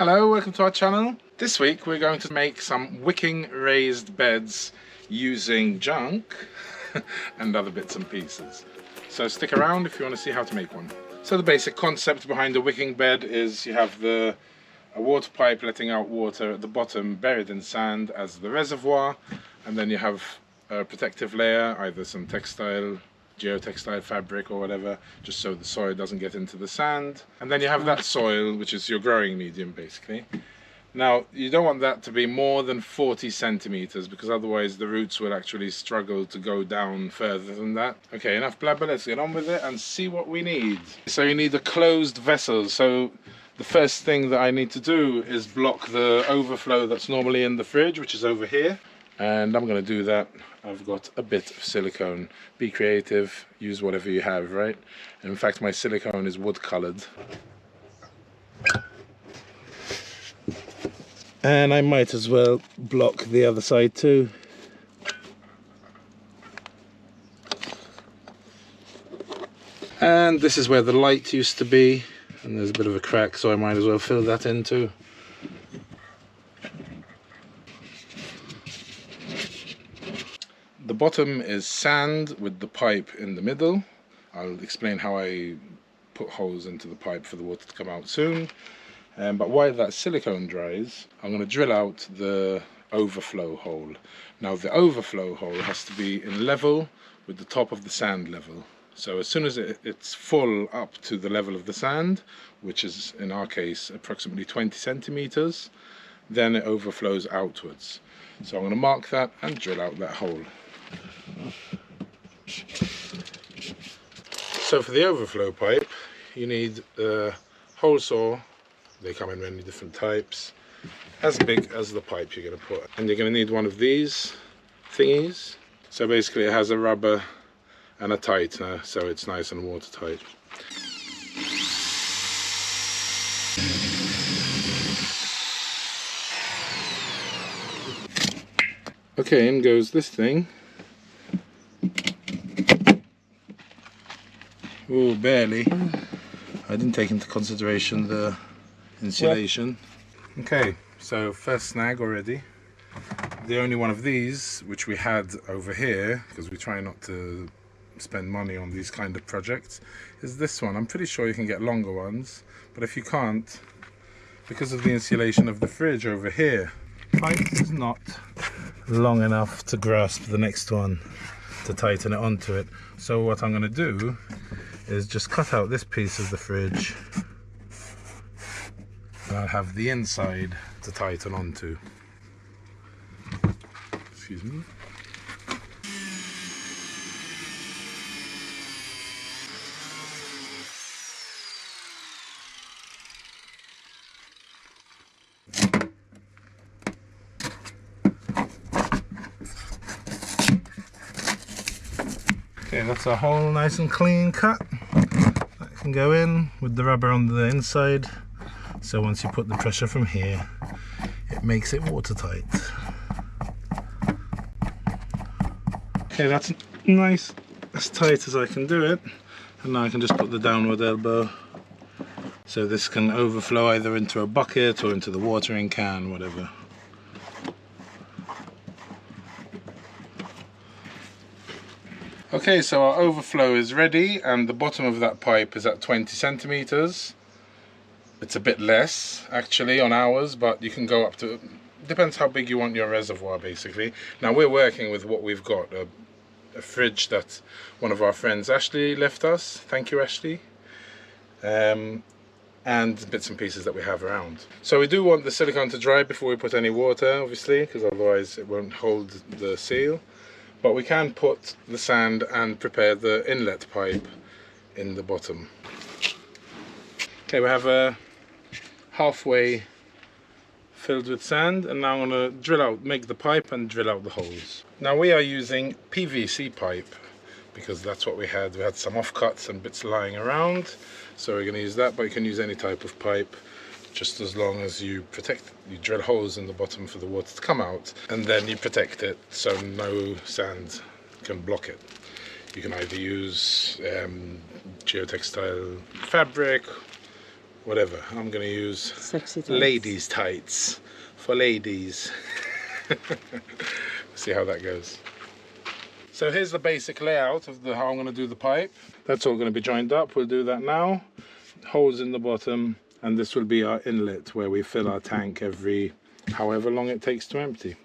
Hello, welcome to our channel. This week we're going to make some wicking raised beds using junk and other bits and pieces. So stick around if you want to see how to make one. So the basic concept behind the wicking bed is you have a water pipe letting out water at the bottom buried in sand as the reservoir, and then you have a protective layer, either some textile, geotextile fabric or whatever, just so the soil doesn't get into the sand. And then you have that soil, which is your growing medium basically. Now you don't want that to be more than 40 centimeters because otherwise the roots will actually struggle to go down further than that. Okay, enough blabber, let's get on with it and see what we need. So you need a closed vessel. So the first thing that I need to do is block the overflow that's normally in the fridge, which is over here. And I'm going to do that. I've got a bit of silicone. Be creative, use whatever you have, right? In fact, my silicone is wood colored. And I might as well block the other side too. And this is where the light used to be, and there's a bit of a crack, so I might as well fill that in too. The bottom is sand with the pipe in the middle. I'll explain how I put holes into the pipe for the water to come out soon. But while that silicone dries, I'm going to drill out the overflow hole. Now the overflow hole has to be in level with the top of the sand level. So as soon as it's full up to the level of the sand, which is in our case approximately 20 centimeters, then it overflows outwards. So I'm going to mark that and drill out that hole. So for the overflow pipe, you need a hole saw. They come in many different types, as big as the pipe you're going to put. And you're going to need one of these thingies. So basically it has a rubber and a tightener, so it's nice and watertight. Okay, in goes this thing. Oh, barely. I didn't take into consideration the insulation. Okay, so first snag already. The only one of these, which we had over here, because we try not to spend money on these kind of projects, is this one. I'm pretty sure you can get longer ones, but if you can't, because of the insulation of the fridge over here, pipe is not long enough to grasp the next one to tighten it onto it. So what I'm going to do is just cut out this piece of the fridge, and I'll have the inside to tighten onto. Excuse me. Okay, that's a hole nice and clean cut. That can go in with the rubber on the inside. So once you put the pressure from here, it makes it watertight. Okay, that's nice, as tight as I can do it. And now I can just put the downward elbow. So this can overflow either into a bucket or into the watering can, whatever. Okay, so our overflow is ready, and the bottom of that pipe is at 20 centimeters. It's a bit less actually on ours, but you can go up to, depends how big you want your reservoir basically. Now we're working with what we've got, a fridge that one of our friends Ashley left us. Thank you, Ashley. And bits and pieces that we have around. So we do want the silicone to dry before we put any water, obviously, because otherwise it won't hold the seal. But we can put the sand and prepare the inlet pipe in the bottom. Okay, we have a halfway filled with sand, and now I'm going to drill out, make the pipe and drill out the holes. Now we are using PVC pipe because that's what we had. We had some offcuts and bits lying around, so we're going to use that, but you can use any type of pipe, just as long as you drill holes in the bottom for the water to come out, and then you protect it so no sand can block it. You can either use geotextile fabric whatever. I'm going to use sexy tights. ladies tights for ladies. See how that goes. So here's the basic layout of how I'm going to do the pipe. That's all going to be joined up. We'll do that now. Holes in the bottom, and this will be our inlet where we fill our tank every however long it takes to empty.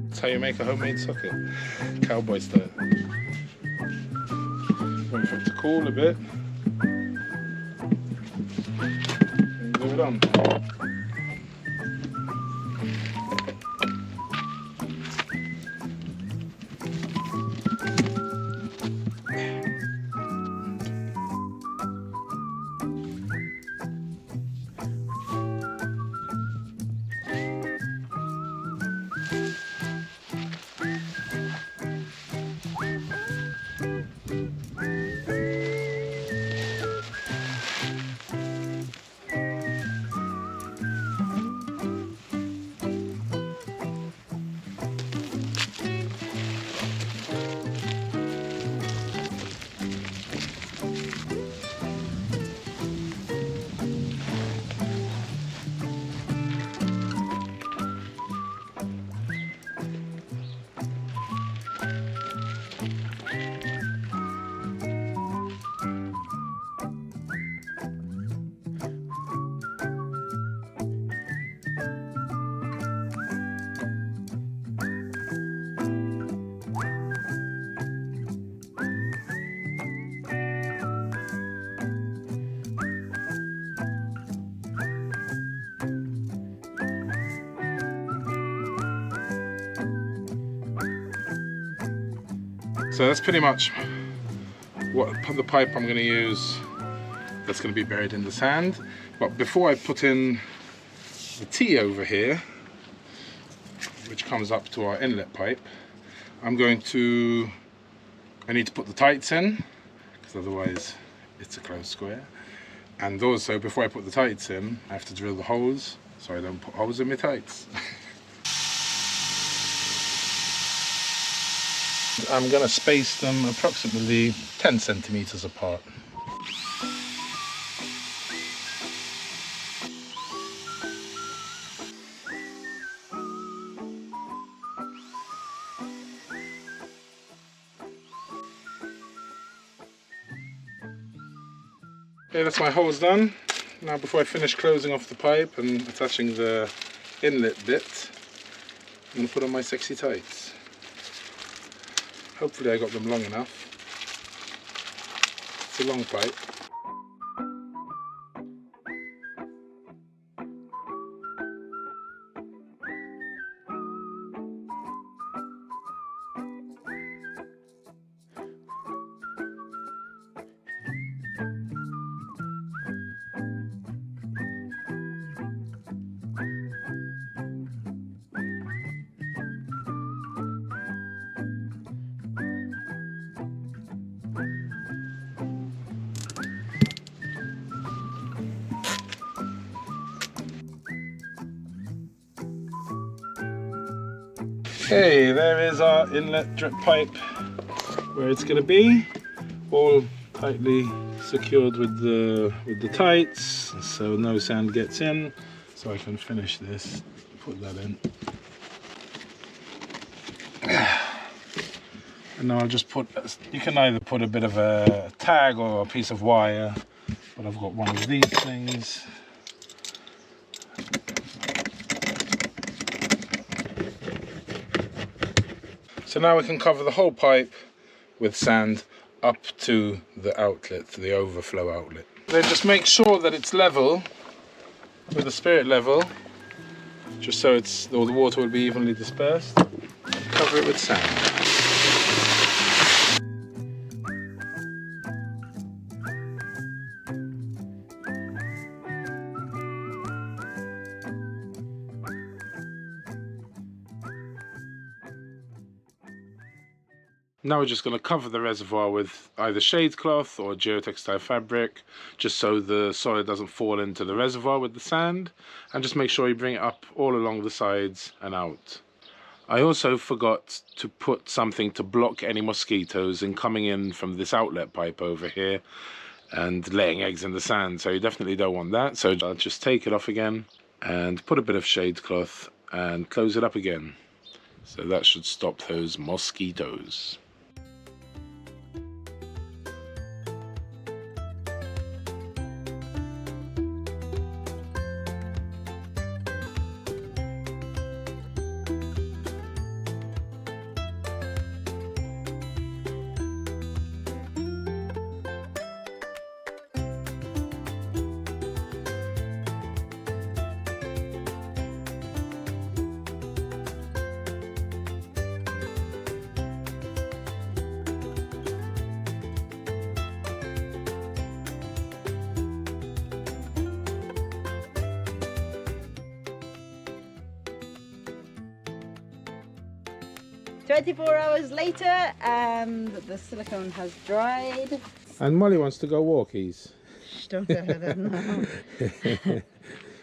That's how you make a homemade socket, cowboy style. Wait for it to cool a bit. And glue it on. So that's pretty much what the pipe I'm going to use that's going to be buried in the sand. But before I put in the T over here, which comes up to our inlet pipe, I need to put the tights in, because otherwise it's a closed square. And also, before I put the tights in, I have to drill the holes so I don't put holes in my tights. I'm going to space them approximately 10 centimeters apart. Okay, that's my holes done. Now before I finish closing off the pipe and attaching the inlet bit, I'm going to put on my sexy tights. Hopefully I got them long enough. It's a long pipe. Okay, there is our inlet drip pipe where it's going to be, all tightly secured with the tights, so no sand gets in. So I can finish this, put that in. And now I'll just put, you can either put a bit of a tag or a piece of wire, but I've got one of these things. So now we can cover the whole pipe with sand up to the outlet, to the overflow outlet. Then just make sure that it's level with the spirit level, just so all the water will be evenly dispersed. Cover it with sand. Now we're just going to cover the reservoir with either shade cloth or geotextile fabric, just so the soil doesn't fall into the reservoir with the sand, and just make sure you bring it up all along the sides and out. I also forgot to put something to block any mosquitoes in coming in from this outlet pipe over here and laying eggs in the sand, so you definitely don't want that. So I'll just take it off again and put a bit of shade cloth and close it up again. So that should stop those mosquitoes. "24 hours later and the silicone has dried." And Molly wants to go walkies. Shh, don't tell her that now.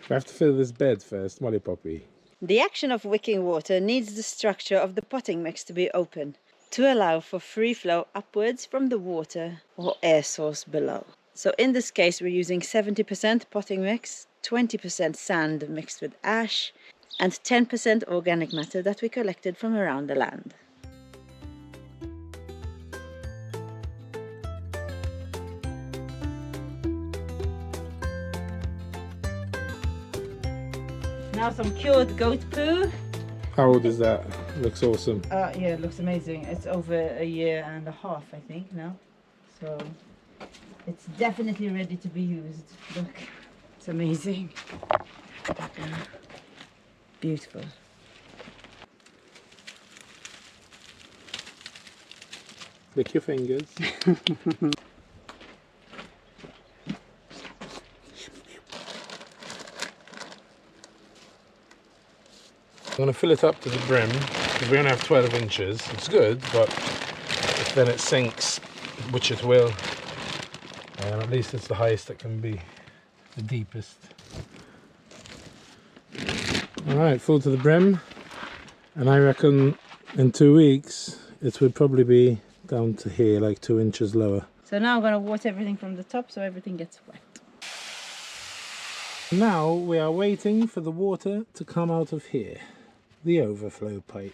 We have to fill this bed first, Molly Poppy. The action of wicking water needs the structure of the potting mix to be open to allow for free flow upwards from the water or air source below. So in this case we're using 70% potting mix, 20% sand mixed with ash, and 10% organic matter that we collected from around the land. Now some cured goat poo. How old is that? Looks awesome. Yeah, it looks amazing. It's over 1.5 years, I think, now. So it's definitely ready to be used. Look, it's amazing. Beautiful. Lick your fingers. I'm going to fill it up to the brim because we only have 12 inches. It's good, but if then it sinks, which it will, at least it's the highest it can be, the deepest. Alright, full to the brim, and I reckon in 2 weeks it would probably be down to here, like 2 inches lower. So now I'm going to water everything from the top so everything gets wet. Now we are waiting for the water to come out of here, the overflow pipe.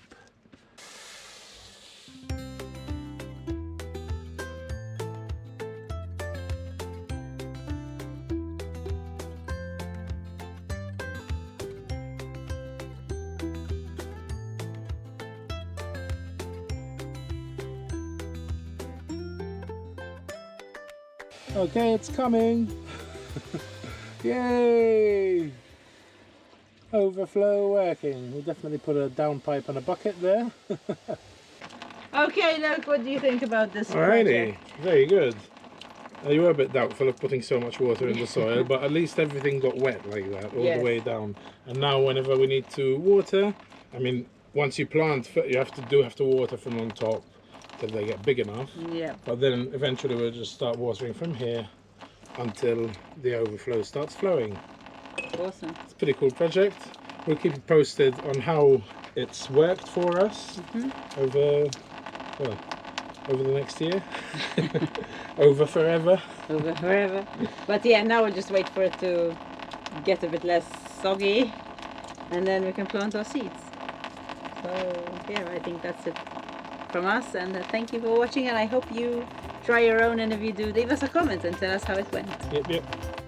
Okay, it's coming. Yay! Overflow working. We definitely put a down pipe and a bucket there. Okay, look, what do you think about this Alrighty, project? very good. You were a bit doubtful of putting so much water in the soil, but at least everything got wet like that all the way down. And now whenever we need to water, I mean, once you plant, you have to water from on top till they get big enough. Yeah. But then eventually we'll just start watering from here until the overflow starts flowing. Awesome. It's a pretty cool project. We'll keep you posted on how it's worked for us over the next year. Over forever. Over forever. But yeah, now we'll just wait for it to get a bit less soggy and then we can plant our seeds. So yeah, I think that's it from us, and thank you for watching, and I hope you try your own, and if you do, leave us a comment and tell us how it went. Yep.